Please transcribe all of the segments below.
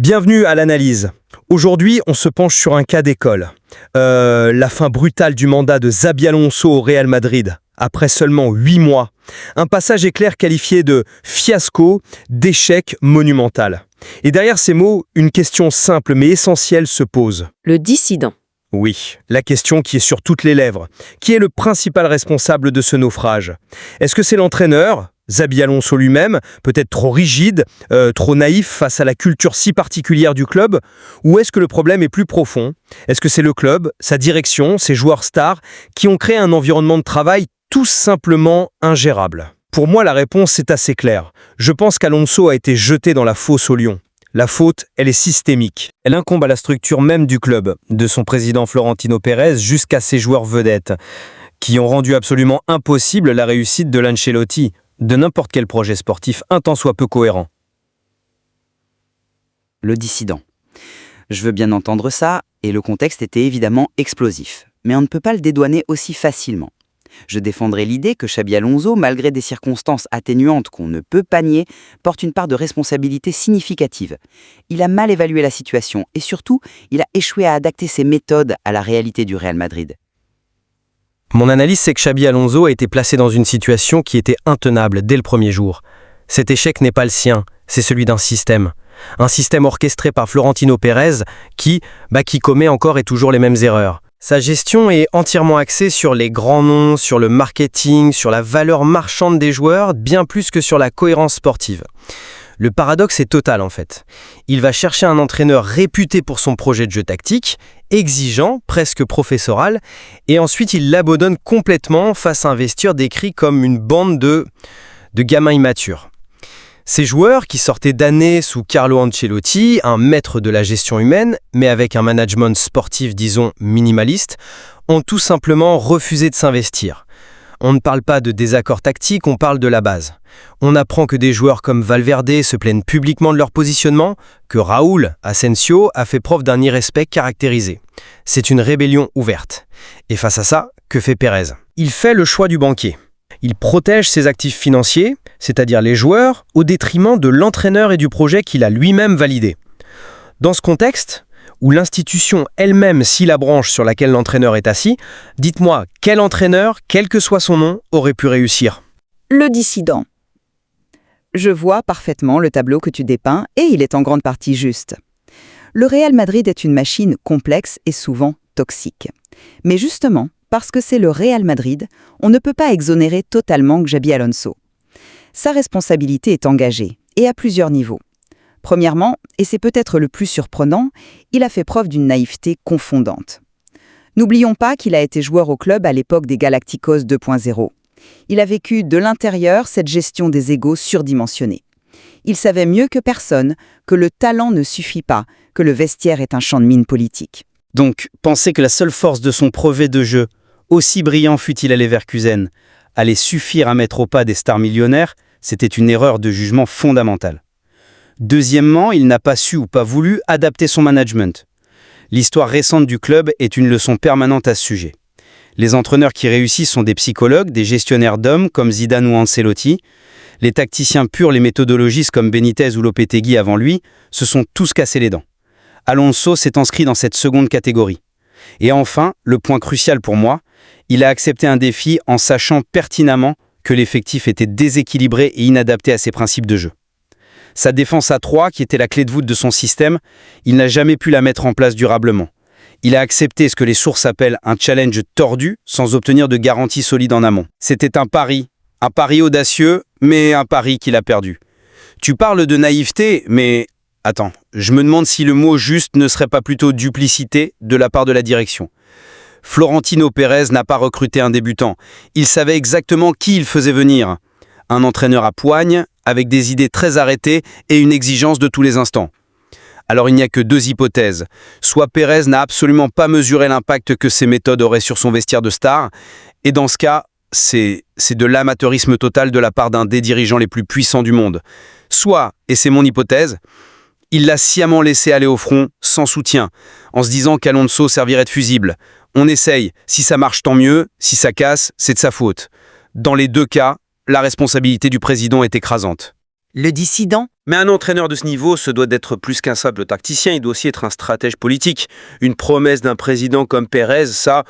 Bienvenue à l'analyse. Aujourd'hui, on se penche sur un cas d'école. La fin brutale du mandat de Xabi Alonso au Real Madrid, après seulement 8 mois. Un passage éclair qualifié de fiasco, d'échec monumental. Et derrière ces mots, une question simple mais essentielle se pose. Le dissident. Oui, la question qui est sur toutes les lèvres. Qui est le principal responsable de ce naufrage? Est-ce que c'est l'entraîneur, Xabi Alonso lui-même, peut-être trop rigide, trop naïf face à la culture si particulière du club? Ou est-ce que le problème est plus profond? Est-ce que c'est le club, sa direction, ses joueurs stars, qui ont créé un environnement de travail tout simplement ingérable? Pour moi, la réponse est assez claire. Je pense qu'Alonso a été jeté dans la fosse au lion. La faute, elle est systémique. Elle incombe à la structure même du club, de son président Florentino Pérez jusqu'à ses joueurs vedettes, qui ont rendu absolument impossible la réussite de l'Ancelotti, de n'importe quel projet sportif un tant soit peu cohérent. Le dissident. Je veux bien entendre ça, et le contexte était évidemment explosif. Mais on ne peut pas le dédouaner aussi facilement. Je défendrai l'idée que Xabi Alonso, malgré des circonstances atténuantes qu'on ne peut pas nier, porte une part de responsabilité significative. Il a mal évalué la situation et surtout, il a échoué à adapter ses méthodes à la réalité du Real Madrid. Mon analyse, c'est que Xabi Alonso a été placé dans une situation qui était intenable dès le premier jour. Cet échec n'est pas le sien, c'est celui d'un système. Un système orchestré par Florentino Pérez qui commet encore et toujours les mêmes erreurs. Sa gestion est entièrement axée sur les grands noms, sur le marketing, sur la valeur marchande des joueurs, bien plus que sur la cohérence sportive. Le paradoxe est total en fait. Il va chercher un entraîneur réputé pour son projet de jeu tactique, exigeant, presque professoral, et ensuite il l'abandonne complètement face à un vestiaire décrit comme une bande de gamins immatures. Ces joueurs, qui sortaient d'années sous Carlo Ancelotti, un maître de la gestion humaine, mais avec un management sportif, disons, minimaliste, ont tout simplement refusé de s'investir. On ne parle pas de désaccord tactique, on parle de la base. On apprend que des joueurs comme Valverde se plaignent publiquement de leur positionnement, que Raúl Asensio a fait preuve d'un irrespect caractérisé. C'est une rébellion ouverte. Et face à ça, que fait Pérez? Il fait le choix du banquier. Il protège ses actifs financiers, c'est-à-dire les joueurs, au détriment de l'entraîneur et du projet qu'il a lui-même validé. Dans ce contexte, où l'institution elle-même scie la branche sur laquelle l'entraîneur est assis, dites-moi, quel entraîneur, quel que soit son nom, aurait pu réussir? Le dissident. Je vois parfaitement le tableau que tu dépeins et il est en grande partie juste. Le Real Madrid est une machine complexe et souvent toxique. Mais justement, parce que c'est le Real Madrid, on ne peut pas exonérer totalement Xabi Alonso. Sa responsabilité est engagée, et à plusieurs niveaux. Premièrement, et c'est peut-être le plus surprenant, il a fait preuve d'une naïveté confondante. N'oublions pas qu'il a été joueur au club à l'époque des Galacticos 2.0. Il a vécu de l'intérieur cette gestion des égos surdimensionnés. Il savait mieux que personne que le talent ne suffit pas, que le vestiaire est un champ de mine politique. Donc, penser que la seule force de son brevet de jeu, aussi brillant fût-il à Leverkusen, allait suffire à mettre au pas des stars millionnaires, c'était une erreur de jugement fondamentale. Deuxièmement, il n'a pas su ou pas voulu adapter son management. L'histoire récente du club est une leçon permanente à ce sujet. Les entraîneurs qui réussissent sont des psychologues, des gestionnaires d'hommes comme Zidane ou Ancelotti. Les tacticiens purs, les méthodologistes comme Benitez ou Lopetegui avant lui, se sont tous cassés les dents. Alonso s'est inscrit dans cette seconde catégorie. Et enfin, le point crucial pour moi, il a accepté un défi en sachant pertinemment que l'effectif était déséquilibré et inadapté à ses principes de jeu. Sa défense à 3, qui était la clé de voûte de son système, il n'a jamais pu la mettre en place durablement. Il a accepté ce que les sources appellent un challenge tordu sans obtenir de garantie solide en amont. C'était un pari audacieux, mais un pari qu'il a perdu. Tu parles de naïveté, mais attends, je me demande si le mot juste ne serait pas plutôt duplicité de la part de la direction. Florentino Pérez n'a pas recruté un débutant. Il savait exactement qui il faisait venir. Un entraîneur à poigne, avec des idées très arrêtées et une exigence de tous les instants. Alors il n'y a que deux hypothèses. Soit Pérez n'a absolument pas mesuré l'impact que ses méthodes auraient sur son vestiaire de star, et dans ce cas, c'est de l'amateurisme total de la part d'un des dirigeants les plus puissants du monde. Soit, et c'est mon hypothèse, il l'a sciemment laissé aller au front, sans soutien, en se disant qu'Alonso servirait de fusible. On essaye, si ça marche tant mieux, si ça casse, c'est de sa faute. Dans les deux cas, la responsabilité du président est écrasante. Le dissident. Mais un entraîneur de ce niveau se doit d'être plus qu'un simple tacticien, il doit aussi être un stratège politique. Une promesse d'un président comme Pérez, ça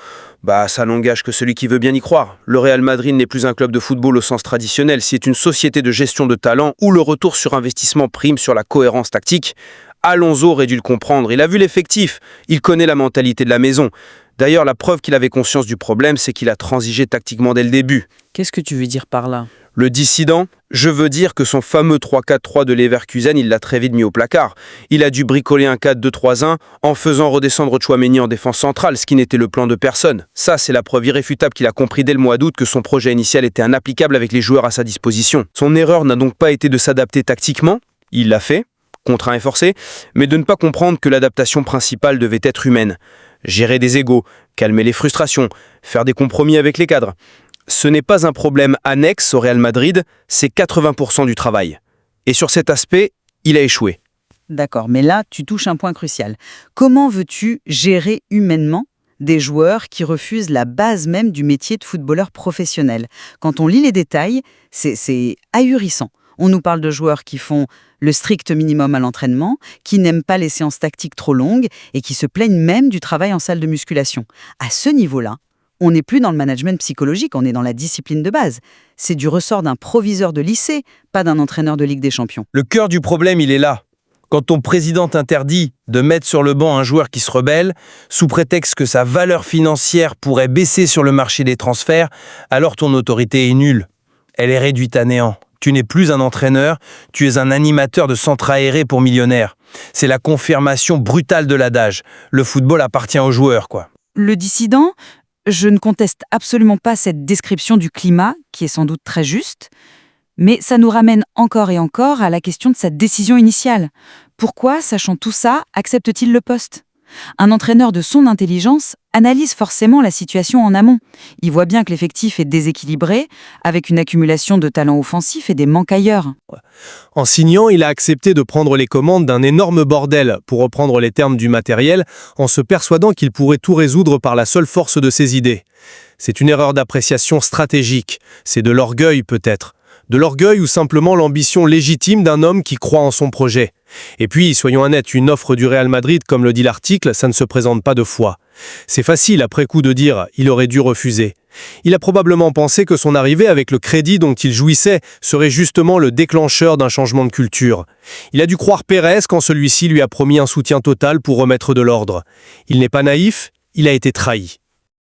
n'engage que celui qui veut bien y croire. Le Real Madrid n'est plus un club de football au sens traditionnel, c'est une société de gestion de talent où le retour sur investissement prime sur la cohérence tactique. Alonso aurait dû le comprendre, il a vu l'effectif, il connaît la mentalité de la maison. D'ailleurs, la preuve qu'il avait conscience du problème, c'est qu'il a transigé tactiquement dès le début. Qu'est-ce que tu veux dire par là ? Le dissident, je veux dire que son fameux 3-4-3 de Leverkusen, il l'a très vite mis au placard. Il a dû bricoler un 4-2-3-1 en faisant redescendre Tchouaméni en défense centrale, ce qui n'était le plan de personne. Ça, c'est la preuve irréfutable qu'il a compris dès le mois d'août que son projet initial était inapplicable avec les joueurs à sa disposition. Son erreur n'a donc pas été de s'adapter tactiquement, il l'a fait, contraint et forcé, mais de ne pas comprendre que l'adaptation principale devait être humaine. Gérer des égos, calmer les frustrations, faire des compromis avec les cadres. Ce n'est pas un problème annexe au Real Madrid, c'est 80% du travail. Et sur cet aspect, il a échoué. D'accord, mais là, tu touches un point crucial. Comment veux-tu gérer humainement des joueurs qui refusent la base même du métier de footballeur professionnel? Quand on lit les détails, c'est ahurissant. On nous parle de joueurs qui font le strict minimum à l'entraînement, qui n'aiment pas les séances tactiques trop longues et qui se plaignent même du travail en salle de musculation. À ce niveau-là, on n'est plus dans le management psychologique, on est dans la discipline de base. C'est du ressort d'un proviseur de lycée, pas d'un entraîneur de Ligue des Champions. Le cœur du problème, il est là. Quand ton président t'interdit de mettre sur le banc un joueur qui se rebelle, sous prétexte que sa valeur financière pourrait baisser sur le marché des transferts, alors ton autorité est nulle. Elle est réduite à néant. Tu n'es plus un entraîneur, tu es un animateur de centre aéré pour millionnaires. C'est la confirmation brutale de l'adage. Le football appartient aux joueurs, quoi. Le dissident, je ne conteste absolument pas cette description du climat, qui est sans doute très juste, mais ça nous ramène encore et encore à la question de sa décision initiale. Pourquoi, sachant tout ça, accepte-t-il le poste ? Un entraîneur de son intelligence analyse forcément la situation en amont. Il voit bien que l'effectif est déséquilibré, avec une accumulation de talents offensifs et des manques ailleurs. En signant, il a accepté de prendre les commandes d'un énorme bordel, pour reprendre les termes du matériel, en se persuadant qu'il pourrait tout résoudre par la seule force de ses idées. C'est une erreur d'appréciation stratégique, c'est de l'orgueil peut-être. De l'orgueil ou simplement l'ambition légitime d'un homme qui croit en son projet. Et puis, soyons honnêtes, une offre du Real Madrid, comme le dit l'article, ça ne se présente pas deux fois. C'est facile après coup de dire « il aurait dû refuser ». Il a probablement pensé que son arrivée avec le crédit dont il jouissait serait justement le déclencheur d'un changement de culture. Il a dû croire Pérez quand celui-ci lui a promis un soutien total pour remettre de l'ordre. Il n'est pas naïf, il a été trahi.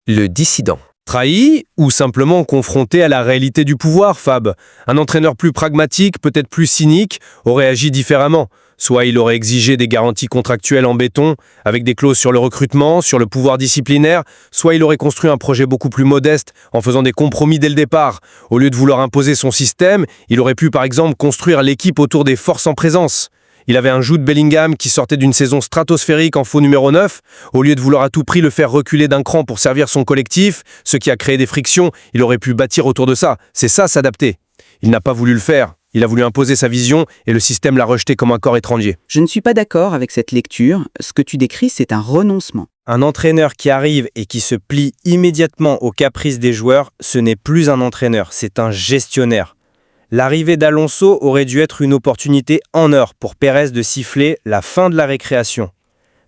Le dissident. Trahi ou simplement confronté à la réalité du pouvoir, Fab. Un entraîneur plus pragmatique, peut-être plus cynique, aurait agi différemment. Soit il aurait exigé des garanties contractuelles en béton, avec des clauses sur le recrutement, sur le pouvoir disciplinaire, soit il aurait construit un projet beaucoup plus modeste en faisant des compromis dès le départ. Au lieu de vouloir imposer son système, il aurait pu par exemple construire l'équipe autour des forces en présence. Il avait un Jude Bellingham qui sortait d'une saison stratosphérique en faux numéro 9. Au lieu de vouloir à tout prix le faire reculer d'un cran pour servir son collectif, ce qui a créé des frictions, il aurait pu bâtir autour de ça. C'est ça, s'adapter. Il n'a pas voulu le faire. Il a voulu imposer sa vision et le système l'a rejeté comme un corps étranger. Je ne suis pas d'accord avec cette lecture. Ce que tu décris, c'est un renoncement. Un entraîneur qui arrive et qui se plie immédiatement aux caprices des joueurs, ce n'est plus un entraîneur, c'est un gestionnaire. L'arrivée d'Alonso aurait dû être une opportunité en or pour Pérez de siffler la fin de la récréation.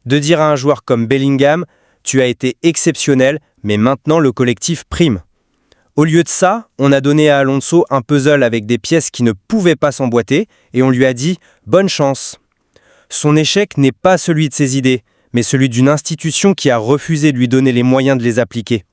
De dire à un joueur comme Bellingham, tu as été exceptionnel, mais maintenant le collectif prime. Au lieu de ça, on a donné à Alonso un puzzle avec des pièces qui ne pouvaient pas s'emboîter et on lui a dit « bonne chance ». Son échec n'est pas celui de ses idées, mais celui d'une institution qui a refusé de lui donner les moyens de les appliquer.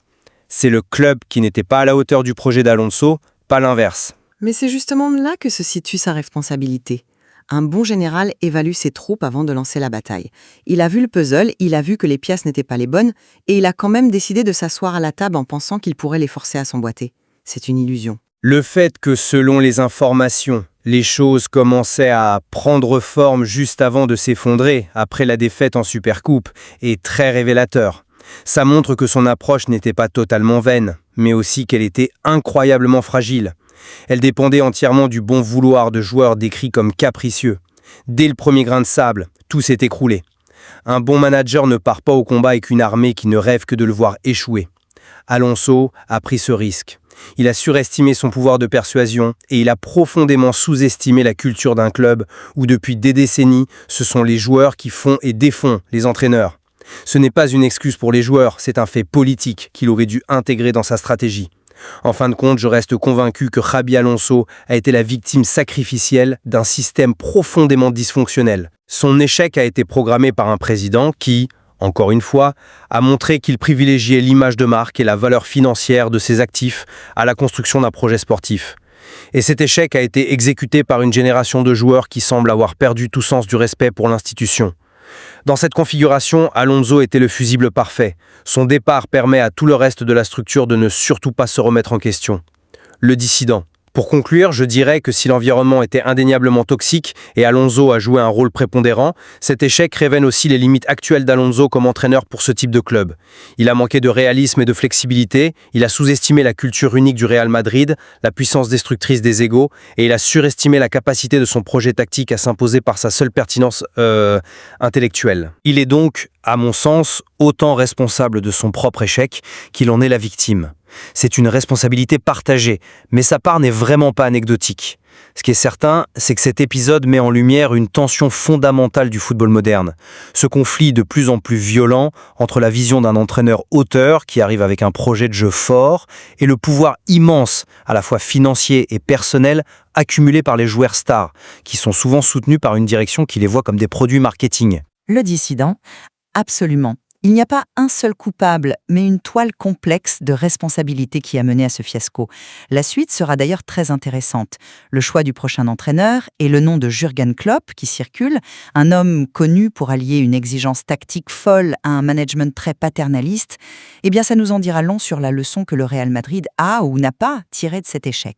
C'est le club qui n'était pas à la hauteur du projet d'Alonso, pas l'inverse. Mais c'est justement là que se situe sa responsabilité. Un bon général évalue ses troupes avant de lancer la bataille. Il a vu le puzzle, il a vu que les pièces n'étaient pas les bonnes, et il a quand même décidé de s'asseoir à la table en pensant qu'il pourrait les forcer à s'emboîter. C'est une illusion. Le fait que, selon les informations, les choses commençaient à prendre forme juste avant de s'effondrer, après la défaite en Supercoupe, est très révélateur. Ça montre que son approche n'était pas totalement vaine, mais aussi qu'elle était incroyablement fragile. Elle dépendait entièrement du bon vouloir de joueurs décrits comme capricieux. Dès le premier grain de sable, tout s'est écroulé. Un bon manager ne part pas au combat avec une armée qui ne rêve que de le voir échouer. Alonso a pris ce risque. Il a surestimé son pouvoir de persuasion et il a profondément sous-estimé la culture d'un club où depuis des décennies, ce sont les joueurs qui font et défont les entraîneurs. Ce n'est pas une excuse pour les joueurs, c'est un fait politique qu'il aurait dû intégrer dans sa stratégie. En fin de compte, je reste convaincu que Xabi Alonso a été la victime sacrificielle d'un système profondément dysfonctionnel. Son échec a été programmé par un président qui, encore une fois, a montré qu'il privilégiait l'image de marque et la valeur financière de ses actifs à la construction d'un projet sportif. Et cet échec a été exécuté par une génération de joueurs qui semble avoir perdu tout sens du respect pour l'institution. Dans cette configuration, Alonso était le fusible parfait. Son départ permet à tout le reste de la structure de ne surtout pas se remettre en question. Le dissident. Pour conclure, je dirais que si l'environnement était indéniablement toxique et Alonso a joué un rôle prépondérant, cet échec révèle aussi les limites actuelles d'Alonso comme entraîneur pour ce type de club. Il a manqué de réalisme et de flexibilité, il a sous-estimé la culture unique du Real Madrid, la puissance destructrice des égos, et il a surestimé la capacité de son projet tactique à s'imposer par sa seule pertinence intellectuelle. Il est donc, à mon sens, autant responsable de son propre échec qu'il en est la victime. C'est une responsabilité partagée, mais sa part n'est vraiment pas anecdotique. Ce qui est certain, c'est que cet épisode met en lumière une tension fondamentale du football moderne. Ce conflit de plus en plus violent entre la vision d'un entraîneur auteur qui arrive avec un projet de jeu fort et le pouvoir immense, à la fois financier et personnel, accumulé par les joueurs stars, qui sont souvent soutenus par une direction qui les voit comme des produits marketing. Le dissident, absolument. Il n'y a pas un seul coupable, mais une toile complexe de responsabilités qui a mené à ce fiasco. La suite sera d'ailleurs très intéressante. Le choix du prochain entraîneur et le nom de Jürgen Klopp qui circule, un homme connu pour allier une exigence tactique folle à un management très paternaliste, eh bien ça nous en dira long sur la leçon que le Real Madrid a ou n'a pas tirée de cet échec.